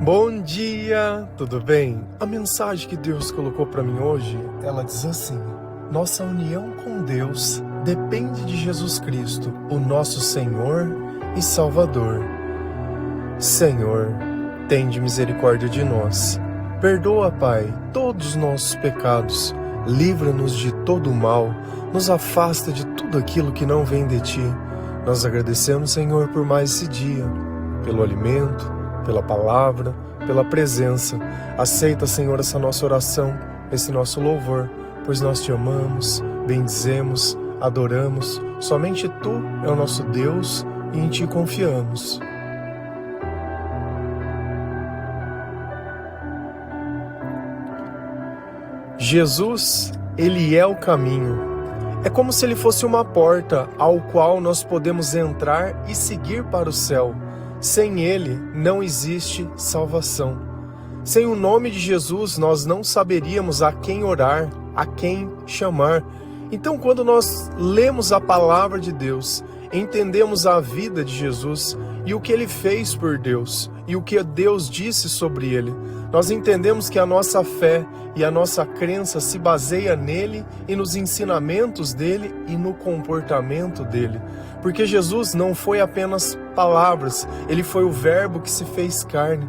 Bom dia, tudo bem? A mensagem que Deus colocou para mim hoje, ela diz assim: nossa união com Deus depende de Jesus Cristo, o nosso Senhor e Salvador. Senhor, tende misericórdia de nós. Perdoa, Pai, todos os nossos pecados. Livra-nos de todo o mal. Nos afasta de tudo aquilo que não vem de Ti. Nós agradecemos, Senhor, por mais esse dia, pelo alimento, pela palavra, pela presença. Aceita, Senhor, essa nossa oração, esse nosso louvor, pois nós Te amamos, bendizemos, adoramos. Somente Tu é o nosso Deus e em Ti confiamos. Jesus, Ele é o caminho. É como se Ele fosse uma porta ao qual nós podemos entrar e seguir para o céu. Sem Ele não existe salvação. Sem o nome de Jesus nós não saberíamos a quem orar, a quem chamar. Então, quando nós lemos a palavra de Deus, entendemos a vida de Jesus e o que Ele fez por Deus e o que Deus disse sobre Ele, nós entendemos que a nossa fé e a nossa crença se baseia nele e nos ensinamentos dele e no comportamento dele. Porque Jesus não foi apenas palavras, ele foi o verbo que se fez carne.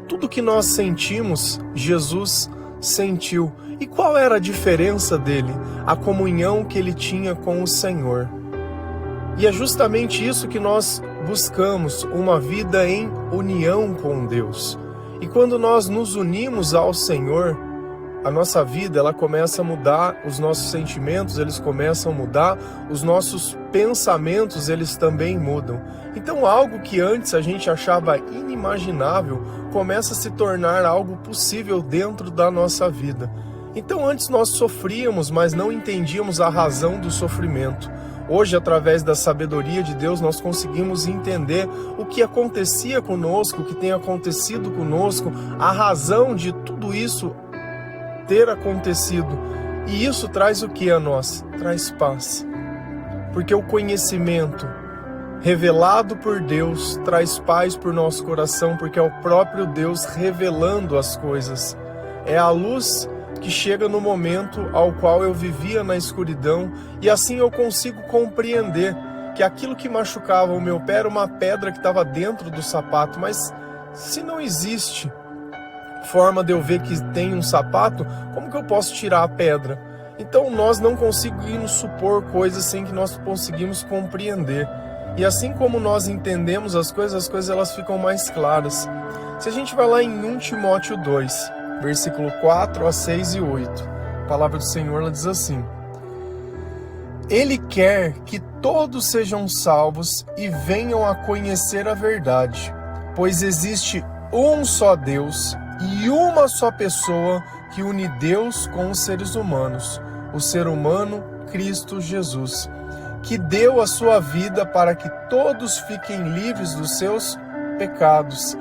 Tudo que nós sentimos, Jesus sentiu. E qual era a diferença dele? A comunhão que ele tinha com o Senhor. E é justamente isso que nós buscamos, uma vida em união com Deus. E quando nós nos unimos ao Senhor, a nossa vida ela começa a mudar, os nossos sentimentos eles começam a mudar, os nossos pensamentos eles também mudam. Então algo que antes a gente achava inimaginável começa a se tornar algo possível dentro da nossa vida. Então antes nós sofríamos, mas não entendíamos a razão do sofrimento. Hoje, através da sabedoria de Deus, nós conseguimos entender o que acontecia conosco, o que tem acontecido conosco, a razão de tudo isso ter acontecido. E isso traz o que a nós? Traz paz. Porque o conhecimento revelado por Deus traz paz por nosso coração, porque é o próprio Deus revelando as coisas. É a luz que chega no momento ao qual eu vivia na escuridão e assim eu consigo compreender que aquilo que machucava o meu pé era uma pedra que estava dentro do sapato, mas se não existe forma de eu ver que tem um sapato, como que eu posso tirar a pedra? Então nós não conseguimos supor coisas sem que nós conseguimos compreender. E assim como nós entendemos as coisas elas ficam mais claras. Se a gente vai lá em 1 Timóteo 2, versículo 4 a 6 e 8. A palavra do Senhor ela diz assim: Ele quer que todos sejam salvos e venham a conhecer a verdade, pois existe um só Deus e uma só pessoa que une Deus com os seres humanos, o ser humano Cristo Jesus, que deu a sua vida para que todos fiquem livres dos seus pecados.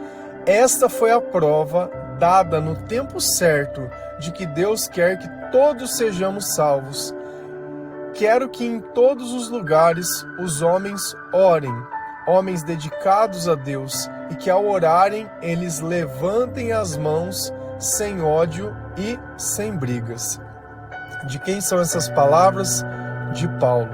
Esta foi a prova dada no tempo certo de que Deus quer que todos sejamos salvos. Quero que em todos os lugares os homens orem, homens dedicados a Deus, e que ao orarem eles levantem as mãos sem ódio e sem brigas. De quem são essas palavras? De Paulo.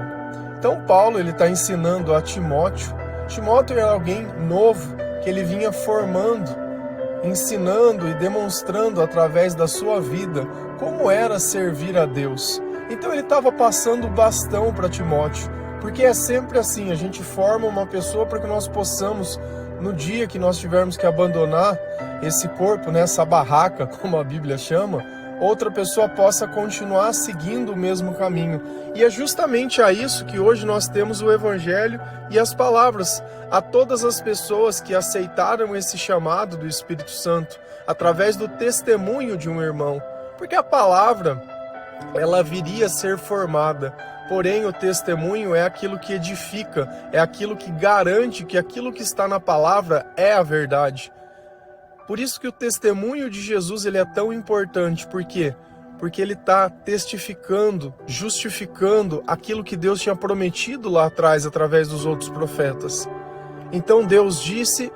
Então Paulo ele está ensinando a Timóteo. Timóteo era alguém novo que ele vinha formando, ensinando e demonstrando através da sua vida como era servir a Deus. Então ele estava passando o bastão para Timóteo, porque é sempre assim, a gente forma uma pessoa para que nós possamos, no dia que nós tivermos que abandonar esse corpo, né, essa barraca, como a Bíblia chama, outra pessoa possa continuar seguindo o mesmo caminho. E é justamente a isso que hoje nós temos o Evangelho e as palavras a todas as pessoas que aceitaram esse chamado do Espírito Santo através do testemunho de um irmão. Porque a palavra, ela viria a ser formada, porém o testemunho é aquilo que edifica, é aquilo que garante que aquilo que está na palavra é a verdade. Por isso que o testemunho de Jesus ele é tão importante. Por quê? Porque ele está testificando, justificando aquilo que Deus tinha prometido lá atrás através dos outros profetas. Então Deus disse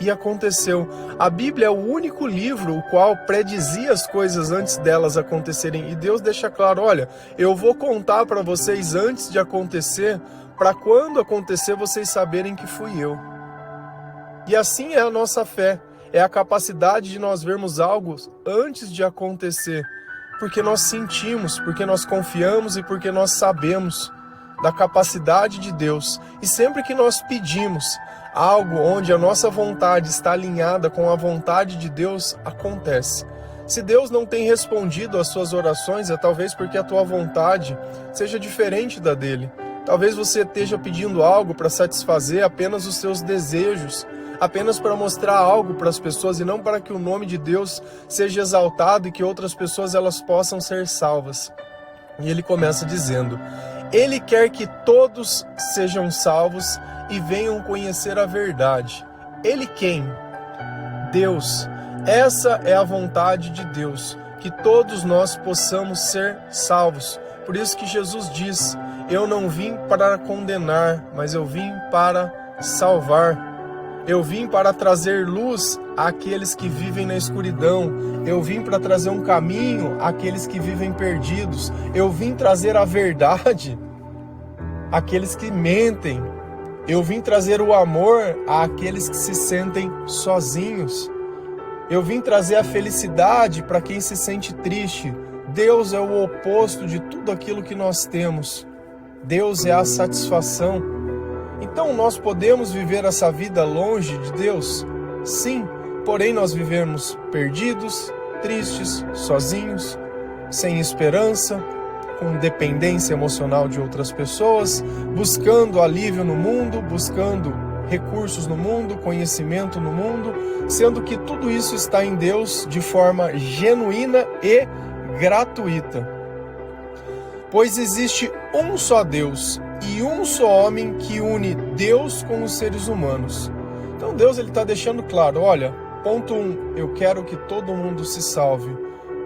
E aconteceu. A Bíblia é o único livro o qual predizia as coisas antes delas acontecerem. E Deus deixa claro, olha, eu vou contar para vocês antes de acontecer, para quando acontecer vocês saberem que fui eu. E assim é a nossa fé. É a capacidade de nós vermos algo antes de acontecer. Porque nós sentimos, porque nós confiamos e porque nós sabemos da capacidade de Deus. E sempre que nós pedimos algo onde a nossa vontade está alinhada com a vontade de Deus, acontece. Se Deus não tem respondido às suas orações, é talvez porque a tua vontade seja diferente da dele. Talvez você esteja pedindo algo para satisfazer apenas os seus desejos, apenas para mostrar algo para as pessoas e não para que o nome de Deus seja exaltado e que outras pessoas elas possam ser salvas. E ele começa dizendo: Ele quer que todos sejam salvos e venham conhecer a verdade. Ele quem? Deus. Essa é a vontade de Deus, que todos nós possamos ser salvos. Por isso que Jesus diz: eu não vim para condenar, mas eu vim para salvar. Eu vim para trazer luz àqueles que vivem na escuridão. Eu vim para trazer um caminho àqueles que vivem perdidos. Eu vim trazer a verdade àqueles que mentem. Eu vim trazer o amor àqueles que se sentem sozinhos. Eu vim trazer a felicidade para quem se sente triste. Deus é o oposto de tudo aquilo que nós temos. Deus é a satisfação. Então nós podemos viver essa vida longe de Deus? Sim, porém nós vivemos perdidos, tristes, sozinhos, sem esperança, com dependência emocional de outras pessoas, buscando alívio no mundo, buscando recursos no mundo, conhecimento no mundo, sendo que tudo isso está em Deus de forma genuína e gratuita. Pois existe um só Deus e um só homem que une Deus com os seres humanos. Então Deus está deixando claro, olha, ponto 1, eu quero que todo mundo se salve.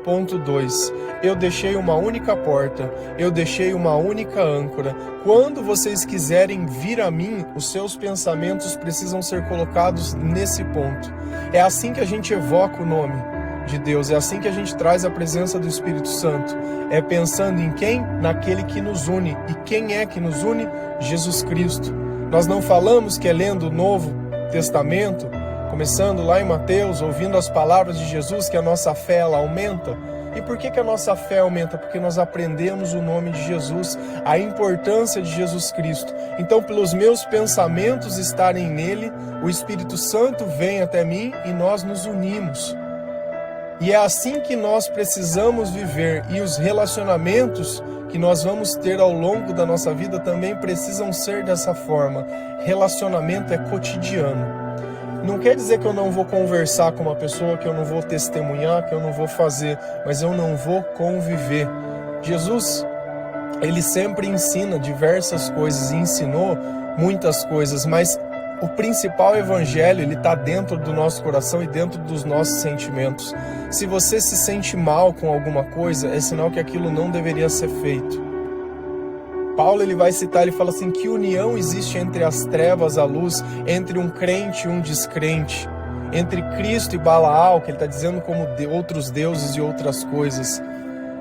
Ponto 2, eu deixei uma única porta, eu deixei uma única âncora. Quando vocês quiserem vir a mim, os seus pensamentos precisam ser colocados nesse ponto. É assim que a gente evoca o nome de Deus, é assim que a gente traz a presença do Espírito Santo. É pensando em quem? Naquele que nos une. E quem é que nos une? Jesus Cristo. Nós não falamos que é lendo o Novo Testamento, começando lá em Mateus, ouvindo as palavras de Jesus, que a nossa fé ela aumenta. E por que a nossa fé aumenta? Porque nós aprendemos o nome de Jesus, a importância de Jesus Cristo. Então, pelos meus pensamentos estarem nele, o Espírito Santo vem até mim e nós nos unimos. E é assim que nós precisamos viver, e os relacionamentos que nós vamos ter ao longo da nossa vida também precisam ser dessa forma. Relacionamento é cotidiano. Não quer dizer que eu não vou conversar com uma pessoa, que eu não vou testemunhar, que eu não vou fazer, mas eu não vou conviver. Jesus, ele sempre ensina diversas coisas, e ensinou muitas coisas, mas o principal evangelho, ele está dentro do nosso coração e dentro dos nossos sentimentos. Se você se sente mal com alguma coisa, é sinal que aquilo não deveria ser feito. Paulo ele vai citar, ele fala assim, que união existe entre as trevas e a luz, entre um crente e um descrente, entre Cristo e Balaal, que ele está dizendo como outros deuses e outras coisas.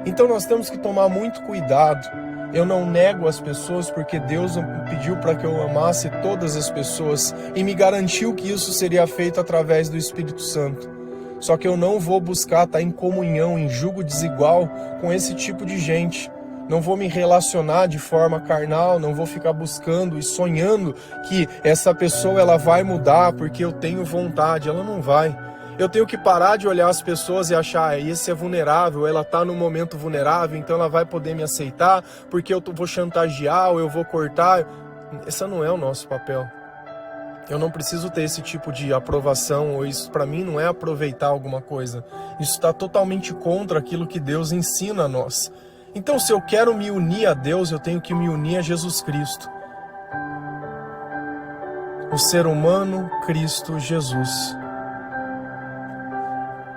Então nós temos que tomar muito cuidado. Eu não nego as pessoas porque Deus pediu para que eu amasse todas as pessoas e me garantiu que isso seria feito através do Espírito Santo. Só que eu não vou buscar estar em comunhão, em jugo desigual com esse tipo de gente. Não vou me relacionar de forma carnal, não vou ficar buscando e sonhando que essa pessoa ela vai mudar porque eu tenho vontade. Ela não vai. Eu tenho que parar de olhar as pessoas e achar, esse é vulnerável, ela está num momento vulnerável, então ela vai poder me aceitar porque eu vou chantagear ou eu vou cortar. Esse não é o nosso papel. Eu não preciso ter esse tipo de aprovação, ou isso para mim não é aproveitar alguma coisa. Isso está totalmente contra aquilo que Deus ensina a nós. Então, se eu quero me unir a Deus, eu tenho que me unir a Jesus Cristo. O ser humano, Cristo Jesus.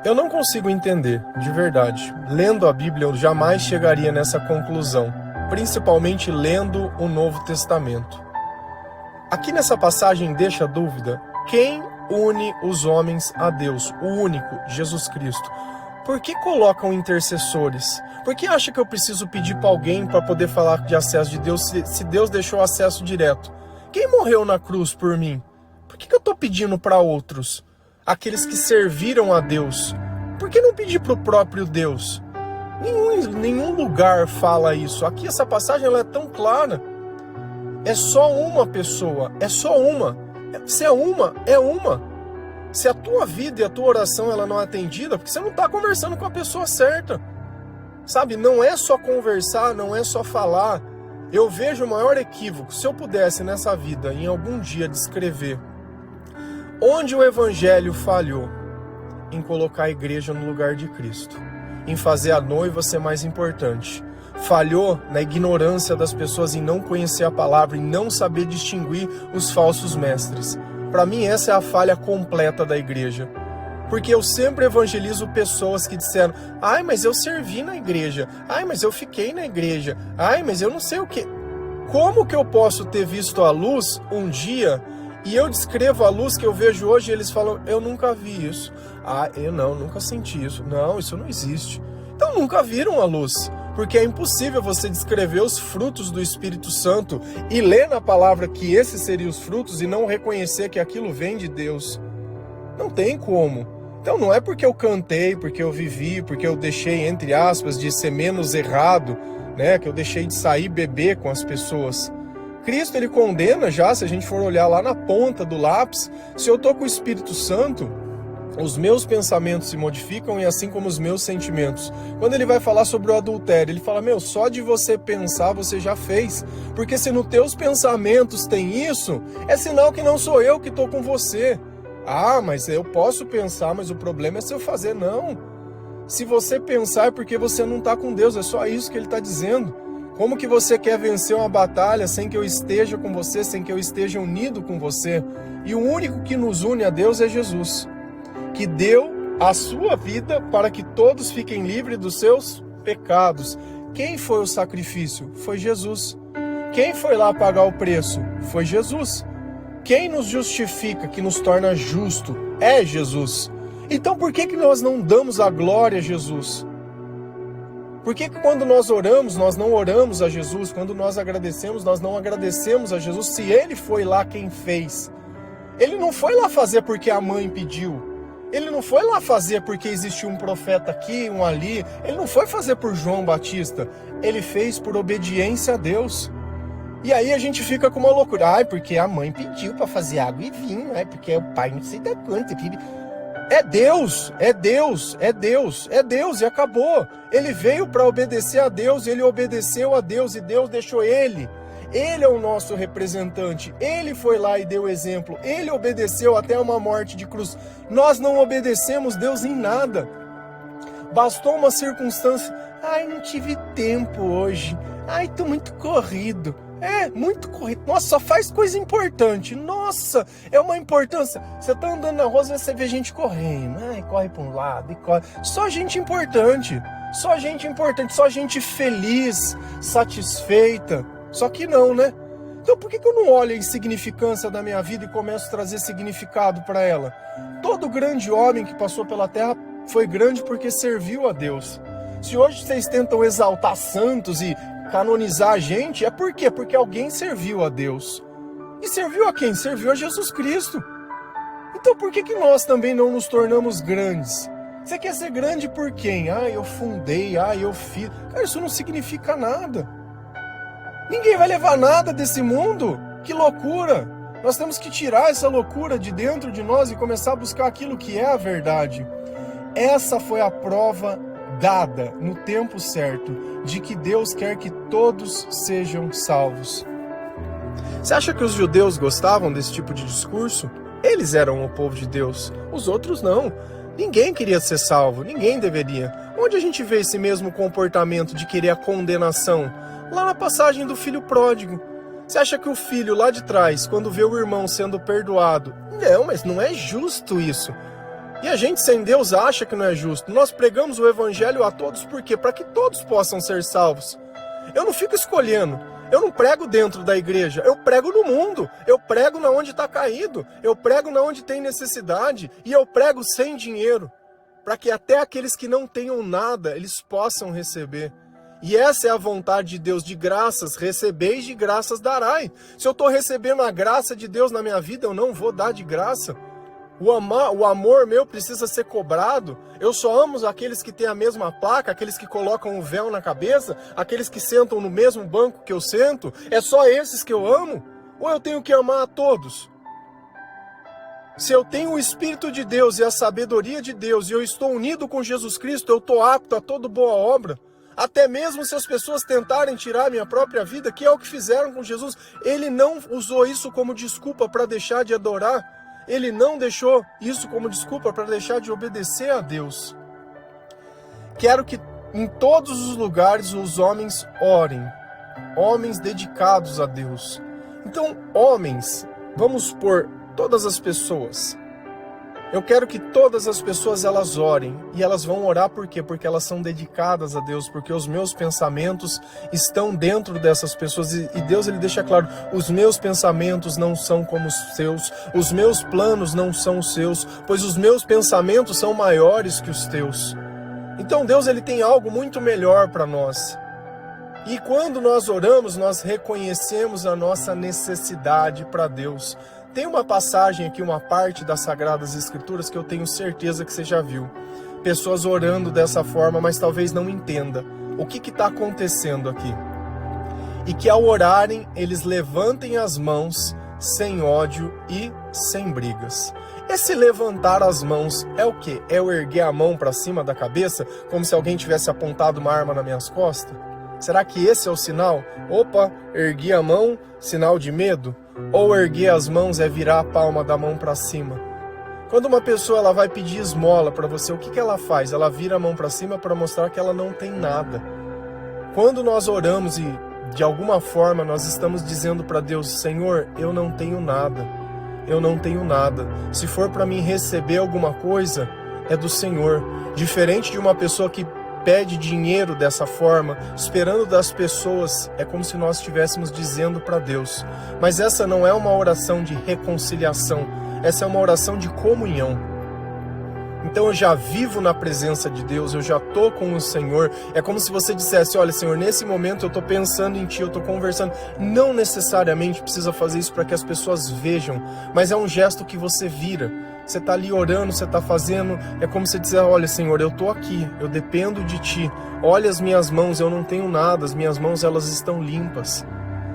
Eu não consigo entender, de verdade. Lendo a Bíblia, eu jamais chegaria nessa conclusão, principalmente lendo o Novo Testamento. Aqui nessa passagem deixa dúvida, quem une os homens a Deus, o único, Jesus Cristo. Por que colocam intercessores? Por que acha que eu preciso pedir para alguém para poder falar de acesso de Deus, se Deus deixou acesso direto? Quem morreu na cruz por mim? Por que eu estou pedindo para outros? Aqueles que serviram a Deus. Por que não pedir para o próprio Deus? Nenhum lugar fala isso. Aqui essa passagem ela é tão clara. É só uma pessoa, é só uma. Se é uma, é uma. Se a tua vida e a tua oração ela não é atendida, porque você não está conversando com a pessoa certa. Sabe, não é só conversar, não é só falar. Eu vejo o maior equívoco, se eu pudesse nessa vida, em algum dia, descrever onde o evangelho falhou, em colocar a igreja no lugar de Cristo, em fazer a noiva ser mais importante. Falhou na ignorância das pessoas em não conhecer a palavra, em não saber distinguir os falsos mestres. Para mim, essa é a falha completa da igreja. Porque eu sempre evangelizo pessoas que disseram: ai, mas eu servi na igreja. Ai, mas eu fiquei na igreja. Ai, mas eu não sei o quê. Como que eu posso ter visto a luz um dia e eu descrevo a luz que eu vejo hoje e eles falam: eu nunca vi isso. Ah, eu nunca senti isso. Não, isso não existe. Então nunca viram a luz. Porque é impossível você descrever os frutos do Espírito Santo e ler na palavra que esses seriam os frutos e não reconhecer que aquilo vem de Deus. Não tem como. Então não é porque eu cantei, porque eu vivi, porque eu deixei, entre aspas, de ser menos errado, né, que eu deixei de sair beber com as pessoas. Cristo, ele condena já, se a gente for olhar lá na ponta do lápis, se eu estou com o Espírito Santo, os meus pensamentos se modificam e assim como os meus sentimentos. Quando ele vai falar sobre o adultério, ele fala: só de você pensar você já fez. Porque se nos teus pensamentos tem isso, é sinal que não sou eu que estou com você. Ah, mas eu posso pensar, mas o problema é se eu fazer. Não. Se você pensar é porque você não está com Deus, é só isso que ele está dizendo. Como que você quer vencer uma batalha sem que eu esteja com você, sem que eu esteja unido com você? E o único que nos une a Deus é Jesus, que deu a sua vida para que todos fiquem livres dos seus pecados. Quem foi o sacrifício? Foi Jesus. Quem foi lá pagar o preço? Foi Jesus. Quem nos justifica, que nos torna justo, é Jesus. Então por que nós não damos a glória a Jesus? Por que quando nós oramos, nós não oramos a Jesus? Quando nós agradecemos, nós não agradecemos a Jesus? Se Ele foi lá quem fez. Ele não foi lá fazer porque a mãe pediu. Ele não foi lá fazer porque existiu um profeta aqui, um ali. Ele não foi fazer por João Batista. Ele fez por obediência a Deus. E aí a gente fica com uma loucura. Ai, porque a mãe pediu para fazer água e vinho. Ai, porque o pai não sei da quanto. É Deus, é Deus, é Deus, é Deus e acabou. Ele veio para obedecer a Deus, ele obedeceu a Deus e Deus deixou ele. Ele é o nosso representante, ele foi lá e deu exemplo, ele obedeceu até uma morte de cruz. Nós não obedecemos Deus em nada. Bastou uma circunstância: ai, não tive tempo hoje, ai, tô muito corrido. É, muito corrido. Nossa, só faz coisa importante. Nossa, é uma importância. Você tá andando na rua e você vê gente correndo. Ai, corre para um lado e corre. Só gente importante. Só gente importante. Só gente feliz, satisfeita. Só que não, né? Então por que eu não olho a insignificância da minha vida e começo a trazer significado para ela? Todo grande homem que passou pela terra foi grande porque serviu a Deus. Se hoje vocês tentam exaltar santos e canonizar a gente, é por quê? Porque alguém serviu a Deus. E serviu a quem? Serviu a Jesus Cristo. Então por que nós também não nos tornamos grandes? Você quer ser grande por quem? Ah, eu fundei, ah, eu fiz. Cara, isso não significa nada. Ninguém vai levar nada desse mundo. Que loucura! Nós temos que tirar essa loucura de dentro de nós e começar a buscar aquilo que é a verdade. Essa foi a prova dada no tempo certo de que Deus quer que todos sejam salvos. Você acha que os judeus gostavam desse tipo de discurso? Eles eram o povo de Deus, os outros não. Ninguém queria ser salvo, ninguém deveria. Onde a gente vê esse mesmo comportamento de querer a condenação? Lá na passagem do filho pródigo. Você acha que o filho lá de trás, quando vê o irmão sendo perdoado, não, mas não é justo isso. E a gente sem Deus acha que não é justo. Nós pregamos o evangelho a todos por quê? Para que todos possam ser salvos. Eu não fico escolhendo. Eu não prego dentro da igreja, eu prego no mundo, eu prego na onde está caído, eu prego na onde tem necessidade e eu prego sem dinheiro, para que até aqueles que não tenham nada, eles possam receber. E essa é a vontade de Deus, de graças, recebeis de graças darai. Se eu estou recebendo a graça de Deus na minha vida, eu não vou dar de graça. O amor meu precisa ser cobrado. Eu só amo aqueles que têm a mesma placa, aqueles que colocam o véu na cabeça, aqueles que sentam no mesmo banco que eu sento. É só esses que eu amo? Ou eu tenho que amar a todos? Se eu tenho o Espírito de Deus e a sabedoria de Deus e eu estou unido com Jesus Cristo, eu estou apto a toda boa obra. Até mesmo se as pessoas tentarem tirar a minha própria vida, que é o que fizeram com Jesus, ele não usou isso como desculpa para deixar de adorar. Ele não deixou isso como desculpa para deixar de obedecer a Deus. Quero que em todos os lugares os homens orem. Homens dedicados a Deus. Então, homens, vamos por todas as pessoas. Eu quero que todas as pessoas elas orem. E elas vão orar por quê? Porque elas são dedicadas a Deus. Porque os meus pensamentos estão dentro dessas pessoas. E Deus ele deixa claro, os meus pensamentos não são como os seus. Os meus planos não são os seus. Pois os meus pensamentos são maiores que os teus. Então Deus ele tem algo muito melhor para nós. E quando nós oramos, nós reconhecemos a nossa necessidade para Deus. Tem uma passagem aqui, uma parte das Sagradas Escrituras que eu tenho certeza que você já viu. Pessoas orando dessa forma, mas talvez não entenda o que está acontecendo aqui. E que ao orarem, eles levantem as mãos sem ódio e sem brigas. Esse levantar as mãos é o quê? É eu erguer a mão para cima da cabeça, como se alguém tivesse apontado uma arma nas minhas costas? Será que esse é o sinal? Opa, ergui a mão, sinal de medo? Ou erguer as mãos é virar a palma da mão para cima? Quando uma pessoa ela vai pedir esmola para você, o que ela faz? Ela vira a mão para cima para mostrar que ela não tem nada. Quando nós oramos e de alguma forma nós estamos dizendo para Deus, Senhor, eu não tenho nada. Eu não tenho nada. Se for para mim receber alguma coisa, é do Senhor. Diferente de uma pessoa que pede dinheiro dessa forma, esperando das pessoas, é como se nós estivéssemos dizendo para Deus. Mas essa não é uma oração de reconciliação, essa é uma oração de comunhão. Então eu já vivo na presença de Deus, eu já estou com o Senhor. É como se você dissesse, olha Senhor, nesse momento eu estou pensando em Ti, eu estou conversando. Não necessariamente precisa fazer isso para que as pessoas vejam, mas é um gesto que você vira. Você está ali orando, você está fazendo, é como se dizer, olha Senhor, eu estou aqui, eu dependo de Ti. Olha as minhas mãos, eu não tenho nada, as minhas mãos elas estão limpas.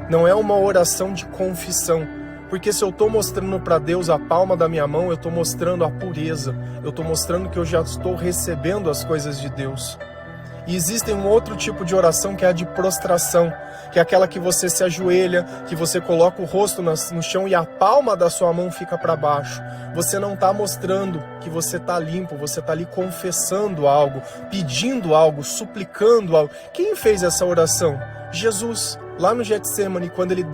Não é uma oração de confissão. Porque se eu estou mostrando para Deus a palma da minha mão, eu estou mostrando a pureza. Eu estou mostrando que eu já estou recebendo as coisas de Deus. E existe um outro tipo de oração que é a de prostração, que é aquela que você se ajoelha, que você coloca o rosto no chão e a palma da sua mão fica para baixo. Você não está mostrando que você está limpo, você está ali confessando algo, pedindo algo, suplicando algo. Quem fez essa oração? Jesus, lá no Getsemane, quando ele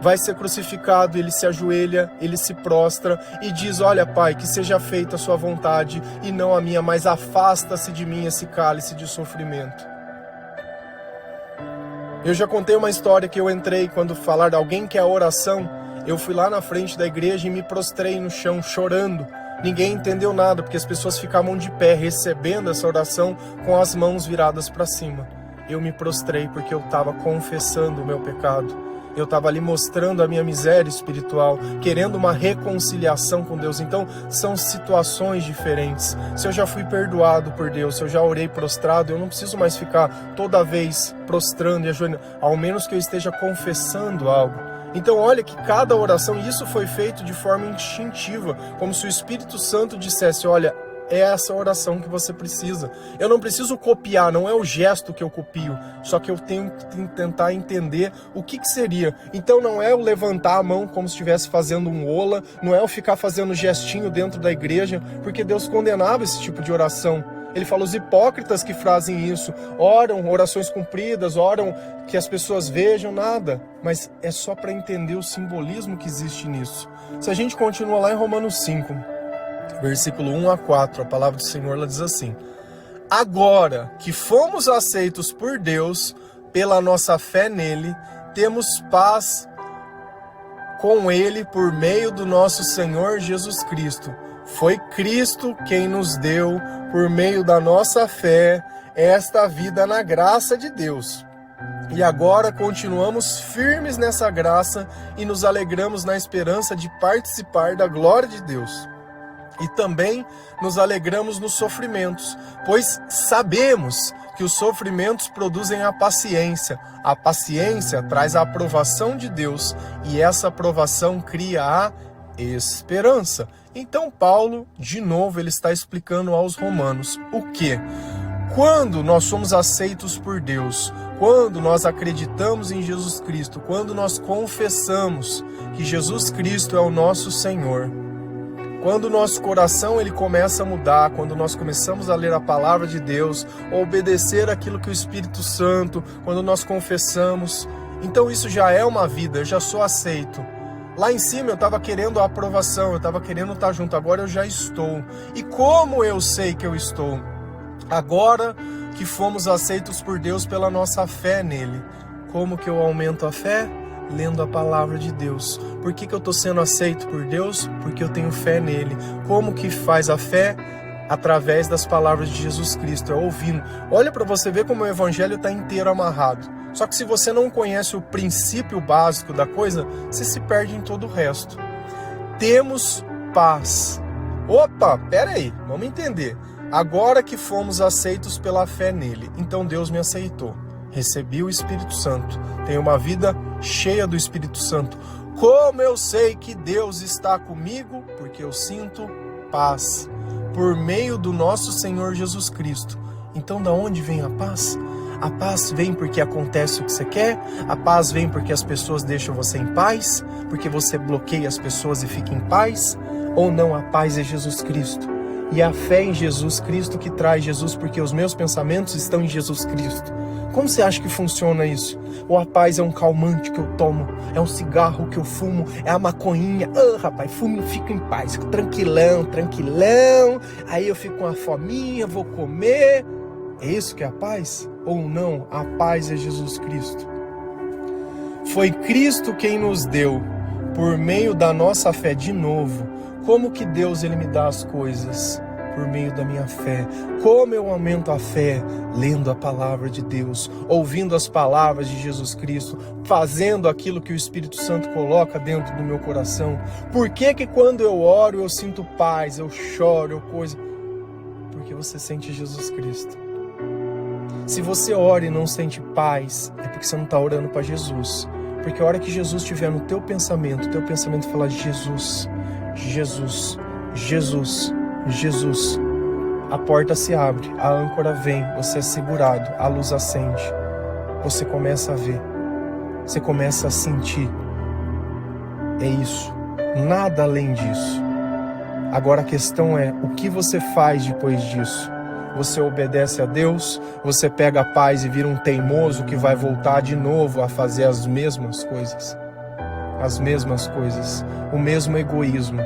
vai ser crucificado, ele se ajoelha, ele se prostra e diz, olha Pai, que seja feita a sua vontade e não a minha, mas afasta-se de mim esse cálice de sofrimento. Eu já contei uma história que eu entrei quando falar de alguém que é a oração, eu fui lá na frente da igreja e me prostrei no chão chorando. Ninguém entendeu nada, porque as pessoas ficavam de pé recebendo essa oração com as mãos viradas para cima. Eu me prostrei porque eu estava confessando o meu pecado. Eu estava ali mostrando a minha miséria espiritual, querendo uma reconciliação com Deus. Então, são situações diferentes. Se eu já fui perdoado por Deus, se eu já orei prostrado, eu não preciso mais ficar toda vez prostrando e ajoelhando, ao menos que eu esteja confessando algo. Então, olha que cada oração, isso foi feito de forma instintiva, como se o Espírito Santo dissesse, olha, é essa oração que você precisa. Eu não preciso copiar, não é o gesto que eu copio, só que eu tenho que tentar entender o que seria. Então não é eu levantar a mão como se estivesse fazendo um ola, não é eu ficar fazendo gestinho dentro da igreja, porque Deus condenava esse tipo de oração. Ele fala, os hipócritas que fazem isso, oram orações compridas, oram que as pessoas vejam, nada. Mas é só para entender o simbolismo que existe nisso. Se a gente continua lá em Romanos 5, versículo 1 a 4, a palavra do Senhor ela diz assim, agora que fomos aceitos por Deus, pela nossa fé nele, temos paz com Ele por meio do nosso Senhor Jesus Cristo. Foi Cristo quem nos deu, por meio da nossa fé, esta vida na graça de Deus. E agora continuamos firmes nessa graça e nos alegramos na esperança de participar da glória de Deus. E também nos alegramos nos sofrimentos, pois sabemos que os sofrimentos produzem a paciência. A paciência traz a aprovação de Deus e essa aprovação cria a esperança. Então Paulo, de novo, ele está explicando aos romanos o quê? Quando nós somos aceitos por Deus, quando nós acreditamos em Jesus Cristo, quando nós confessamos que Jesus Cristo é o nosso Senhor, quando o nosso coração ele começa a mudar, quando nós começamos a ler a palavra de Deus, obedecer aquilo que o Espírito Santo, quando nós confessamos, então isso já é uma vida, eu já sou aceito. Lá em cima eu estava querendo a aprovação, eu estava querendo estar junto, agora eu já estou. E como eu sei que eu estou? Agora que fomos aceitos por Deus pela nossa fé nele. Como que eu aumento a fé? Lendo a palavra de Deus. Por que eu estou sendo aceito por Deus? Porque eu tenho fé nele. Como que faz a fé? Através das palavras de Jesus Cristo, é ouvindo. Olha para você ver como o evangelho está inteiro amarrado. Só que se você não conhece o princípio básico da coisa, você se perde em todo o resto. Temos paz. Opa, pera aí, vamos entender. Agora que fomos aceitos pela fé nele, então Deus me aceitou. Recebi o Espírito Santo. Tenho uma vida cheia do Espírito Santo. Como eu sei que Deus está comigo? Porque eu sinto paz. Por meio do nosso Senhor Jesus Cristo. Então, da onde vem a paz? A paz vem porque acontece o que você quer? A paz vem porque as pessoas deixam você em paz? Porque você bloqueia as pessoas e fica em paz? Ou não, a paz é Jesus Cristo? E a fé em Jesus Cristo que traz Jesus, porque os meus pensamentos estão em Jesus Cristo. Como você acha que funciona isso? Ou a paz é um calmante que eu tomo, é um cigarro que eu fumo, é a maconhinha. Rapaz, fumo e fico em paz, tranquilão, tranquilão. Aí eu fico com uma fominha, vou comer. É isso que é a paz? Ou não, a paz é Jesus Cristo. Foi Cristo quem nos deu, por meio da nossa fé, de novo. Como que Deus ele me dá as coisas? Por meio da minha fé. Como eu aumento a fé? Lendo a palavra de Deus, ouvindo as palavras de Jesus Cristo, fazendo aquilo que o Espírito Santo coloca dentro do meu coração. Por que que quando eu oro eu sinto paz, eu choro, eu coisa? Porque você sente Jesus Cristo. Se você ora e não sente paz, é porque você não está orando para Jesus. Porque a hora que Jesus estiver no teu pensamento falar Jesus, Jesus, Jesus, Jesus, a porta se abre, a âncora vem, você é segurado, a luz acende, você começa a ver, você começa a sentir. É isso, nada além disso. Agora a questão é, o que você faz depois disso? Você obedece a Deus, você pega a paz e vira um teimoso que vai voltar de novo a fazer as mesmas coisas. As mesmas coisas, o mesmo egoísmo,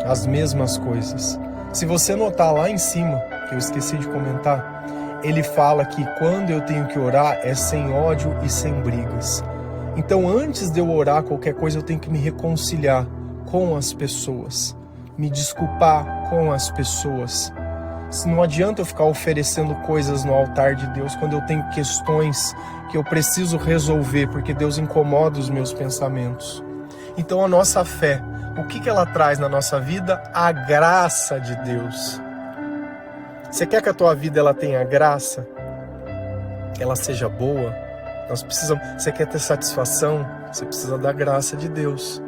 as mesmas coisas. Se você notar lá em cima, que eu esqueci de comentar, ele fala que quando eu tenho que orar é sem ódio e sem brigas. Então antes de eu orar qualquer coisa eu tenho que me reconciliar com as pessoas, me desculpar com as pessoas. Não adianta eu ficar oferecendo coisas no altar de Deus quando eu tenho questões que eu preciso resolver, porque Deus incomoda os meus pensamentos. Então a nossa fé, o que ela traz na nossa vida? A graça de Deus. Você quer que a tua vida ela tenha graça? Que ela seja boa? Você quer ter satisfação? Você precisa da graça de Deus.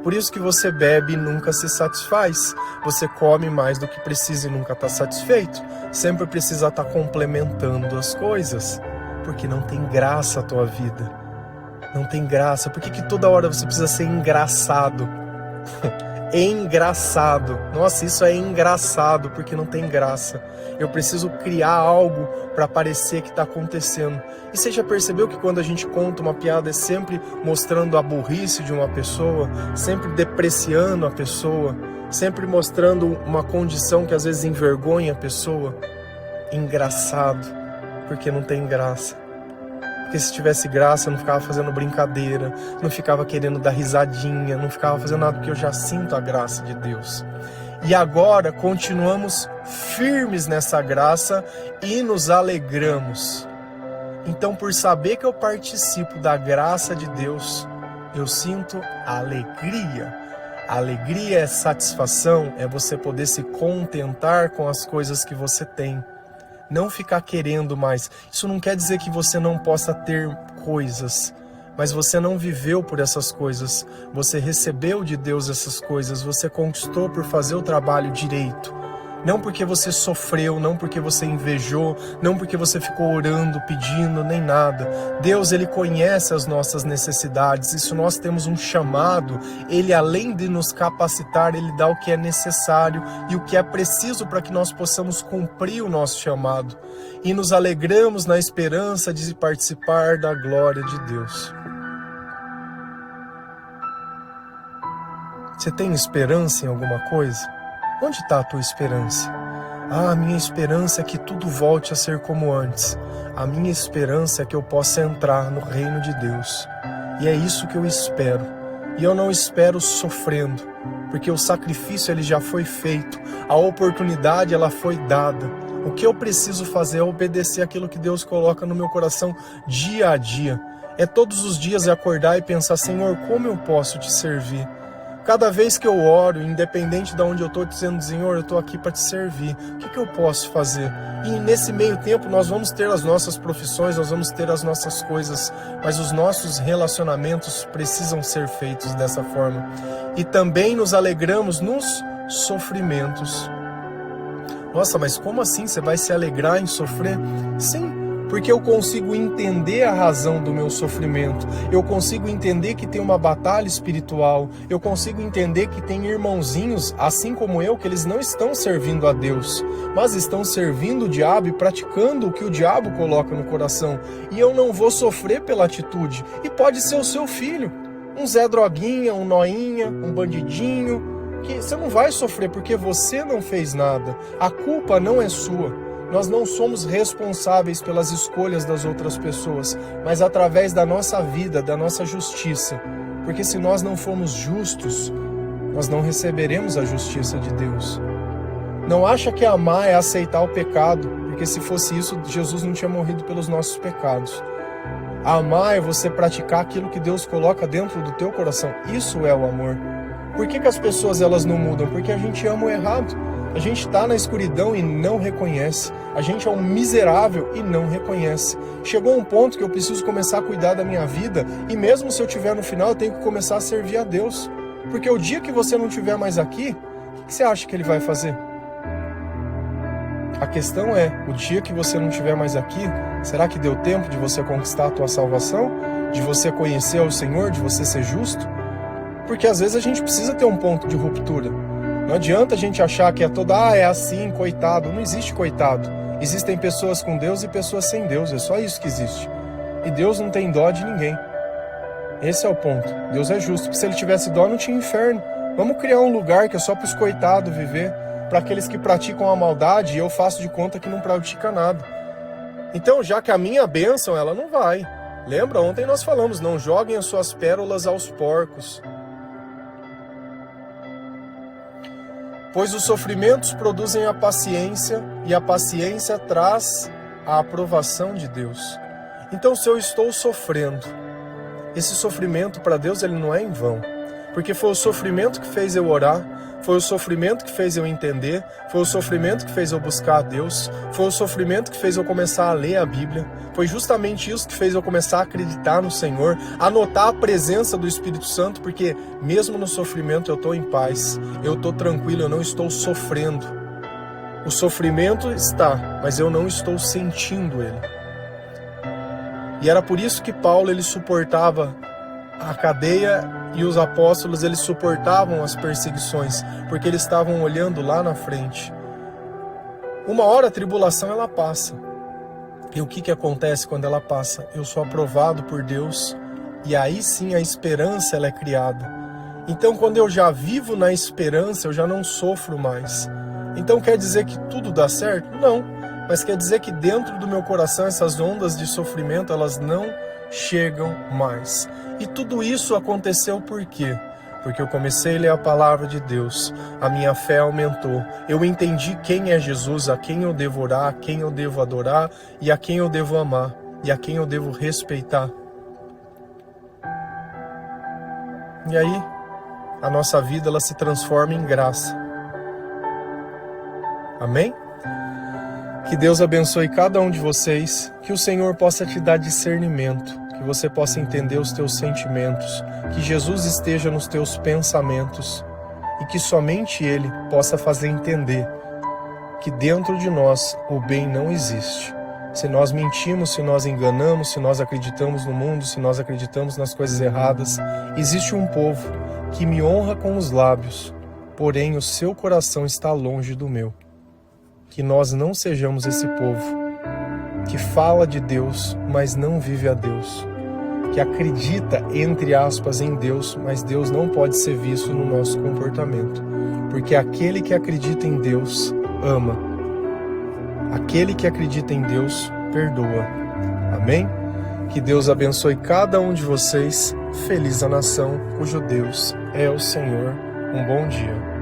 Por isso que você bebe e nunca se satisfaz. Você come mais do que precisa e nunca está satisfeito. Sempre precisa estar complementando as coisas. Porque não tem graça a tua vida. Não tem graça. Por que toda hora você precisa ser engraçado? Engraçado. Nossa, isso é engraçado porque não tem graça. Eu preciso criar algo para parecer que está acontecendo. E você já percebeu que quando a gente conta uma piada é sempre mostrando a burrice de uma pessoa, sempre depreciando a pessoa, sempre mostrando uma condição que às vezes envergonha a pessoa? Engraçado, porque não tem graça. Porque se tivesse graça, eu não ficava fazendo brincadeira, não ficava querendo dar risadinha, não ficava fazendo nada, porque eu já sinto a graça de Deus. E agora continuamos firmes nessa graça e nos alegramos. Então, por saber que eu participo da graça de Deus, eu sinto alegria. A alegria é satisfação, é você poder se contentar com as coisas que você tem. Não ficar querendo mais. Isso não quer dizer que você não possa ter coisas, mas você não viveu por essas coisas. Você recebeu de Deus essas coisas, você conquistou por fazer o trabalho direito. Não porque você sofreu, não porque você invejou, não porque você ficou orando, pedindo, nem nada. Deus, Ele conhece as nossas necessidades. E se nós temos um chamado, Ele, além de nos capacitar, Ele dá o que é necessário e o que é preciso para que nós possamos cumprir o nosso chamado. E nos alegramos na esperança de participar da glória de Deus. Você tem esperança em alguma coisa? Onde está a tua esperança? A minha esperança é que tudo volte a ser como antes. A minha esperança é que eu possa entrar no reino de Deus. E é isso que eu espero. E eu não espero sofrendo, porque o sacrifício ele já foi feito. A oportunidade ela foi dada. O que eu preciso fazer é obedecer aquilo que Deus coloca no meu coração dia a dia. É todos os dias acordar e pensar, Senhor, como eu posso te servir? Cada vez que eu oro, independente de onde eu estou, dizendo, Senhor, eu estou aqui para te servir. O que eu posso fazer? E nesse meio tempo nós vamos ter as nossas profissões, nós vamos ter as nossas coisas, mas os nossos relacionamentos precisam ser feitos dessa forma. E também nos alegramos nos sofrimentos. Nossa, mas como assim você vai se alegrar em sofrer? Sim. Porque eu consigo entender a razão do meu sofrimento, eu consigo entender que tem uma batalha espiritual, eu consigo entender que tem irmãozinhos, assim como eu, que eles não estão servindo a Deus, mas estão servindo o diabo e praticando o que o diabo coloca no coração. E eu não vou sofrer pela atitude, e pode ser o seu filho, um Zé Droguinha, um Noinha, um bandidinho, que você não vai sofrer porque você não fez nada, a culpa não é sua. Nós não somos responsáveis pelas escolhas das outras pessoas, mas através da nossa vida, da nossa justiça. Porque se nós não formos justos, nós não receberemos a justiça de Deus. Não acha que amar é aceitar o pecado, porque se fosse isso, Jesus não tinha morrido pelos nossos pecados. Amar é você praticar aquilo que Deus coloca dentro do teu coração. Isso é o amor. Por que as pessoas elas não mudam? Porque a gente ama o errado. A gente está na escuridão e não reconhece. A gente é um miserável e não reconhece. Chegou um ponto que eu preciso começar a cuidar da minha vida e mesmo se eu estiver no final, eu tenho que começar a servir a Deus. Porque o dia que você não estiver mais aqui, o que você acha que Ele vai fazer? A questão é, o dia que você não estiver mais aqui, será que deu tempo de você conquistar a tua salvação? De você conhecer o Senhor? De você ser justo? Porque às vezes a gente precisa ter um ponto de ruptura. Não adianta a gente achar que é é assim, coitado. Não existe coitado. Existem pessoas com Deus e pessoas sem Deus. É só isso que existe. E Deus não tem dó de ninguém. Esse é o ponto. Deus é justo. Porque se Ele tivesse dó, não tinha inferno. Vamos criar um lugar que é só para os coitados viver. Para aqueles que praticam a maldade, e eu faço de conta que não pratica nada. Então, já que a minha bênção, ela não vai. Lembra? Ontem nós falamos, não joguem as suas pérolas aos porcos. Pois os sofrimentos produzem a paciência, e a paciência traz a aprovação de Deus. Então, se eu estou sofrendo, esse sofrimento para Deus ele não é em vão. Porque foi o sofrimento que fez eu orar, foi o sofrimento que fez eu entender, foi o sofrimento que fez eu buscar a Deus, foi o sofrimento que fez eu começar a ler a Bíblia, foi justamente isso que fez eu começar a acreditar no Senhor, a notar a presença do Espírito Santo, porque mesmo no sofrimento eu estou em paz, eu estou tranquilo, eu não estou sofrendo. O sofrimento está, mas eu não estou sentindo ele. E era por isso que Paulo ele suportava a cadeia e os apóstolos eles suportavam as perseguições, porque eles estavam olhando lá na frente. Uma hora a tribulação ela passa. E o que acontece quando ela passa? Eu sou aprovado por Deus e aí sim a esperança ela é criada. Então quando eu já vivo na esperança, eu já não sofro mais. Então quer dizer que tudo dá certo? Não. mas quer dizer que dentro do meu coração essas ondas de sofrimento, elas não chegam mais. E tudo isso aconteceu por quê? Porque eu comecei a ler a palavra de Deus, a minha fé aumentou, eu entendi quem é Jesus, a quem eu devo orar, a quem eu devo adorar, e a quem eu devo amar, e a quem eu devo respeitar. E aí, a nossa vida ela se transforma em graça. Amém? Que Deus abençoe cada um de vocês, que o Senhor possa te dar discernimento, que você possa entender os teus sentimentos, que Jesus esteja nos teus pensamentos e que somente Ele possa fazer entender que dentro de nós o bem não existe. Se nós mentimos, se nós enganamos, se nós acreditamos no mundo, se nós acreditamos nas coisas erradas, existe um povo que me honra com os lábios, porém o seu coração está longe do meu. Que nós não sejamos esse povo que fala de Deus, mas não vive a Deus. Que acredita, entre aspas, em Deus, mas Deus não pode ser visto no nosso comportamento. Porque aquele que acredita em Deus, ama. Aquele que acredita em Deus, perdoa. Amém? Que Deus abençoe cada um de vocês. Feliz a nação cujo Deus é o Senhor. Um bom dia.